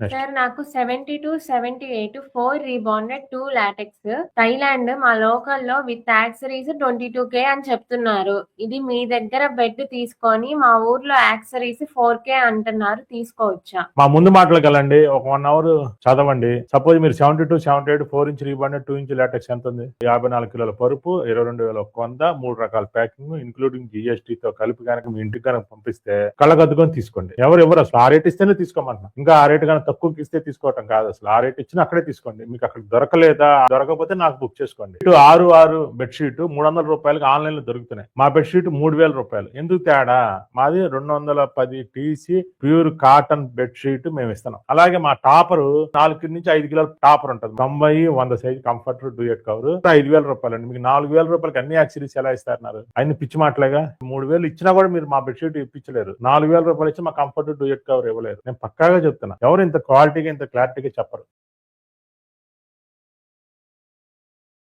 Next. Sir నాకు 70-78 4 rebonded 2 LaTeX Thailand మా లోకల్లో విత్ యాక్సరీస్ 22K అని చెప్తున్నారు. ఇది మీ దగ్గర బెడ్ తీసుకొని మా ఊర్లో యాక్సరీస్ 4K అంటున్నారు, తీసుకోవచ్చా? మా ముందు మాటలకు వెళ్ళండి, ఒక 1 అవర్ చదవండి. సపోజ్ మీరు 72-78 4 ఇంచ్ రీబాండెడ్ 2 ఇంచ్ లాటెక్స్ ఎంత ఉంది? 54 కిలోల పరుపు, 22,100, 3 రకాల ప్యాకింగ్ ఇంక్లూడింగ్ GST తో కలిపి కనుక మీ ఇంటికి కనుక పంపిస్తే కళ్ళగద్దుకొని తీసుకోండి. ఎవరు అసలు ఆ రేట్ ఇస్తేనే తీసుకోమంటున్నా. ఇంకా ఆ రేట్ కనుక తక్కువకి ఇస్తే తీసుకోవటం కాదు, అసలు ఆ రేట్ ఇచ్చినా అక్కడే తీసుకోండి. మీకు అక్కడ దొరకలేదా, దొరకకపోతే నాకు బుక్ చేసుకోండి. 6 బెడ్షీట్ 300 రూపాయలకి ఆన్లైన్ లో దొరుకుతున్నాయి. మా బెడ్షీట్ 3,000 రూపాయలు. ఎందుకు తేడా? మాది 210 TC ప్యూర్ కాటన్ బెడ్షీట్ మేము ఇస్తున్నాం. అలాగే మా టాపర్ 4 నుంచి 5 కిలోల టాపర్ ఉంటుంది. 90-100 సైజ్ కంఫర్ట్ డూయట్ కవర్ 5,000 రూపాయలు అండి. మీకు 4,000 రూపాయలకి అన్ని యాక్సరీస్ ఎలా ఇస్తున్నారు? అన్ని పిచ్చి మాటలేగా. 3,000 ఇచ్చినా కూడా మీరు మా బెడ్షీట్ ఇప్పించలేరు. 4,000 రూపాయలు ఇచ్చి మా కంఫర్ట్ డూయట్ కవర్ ఇవ్వలేరు. నేను పక్కాగా చెప్తున్నా, ఎవరు ఇంత క్వాలిటీగా ఇంత క్లారిటీగా చెప్పరు.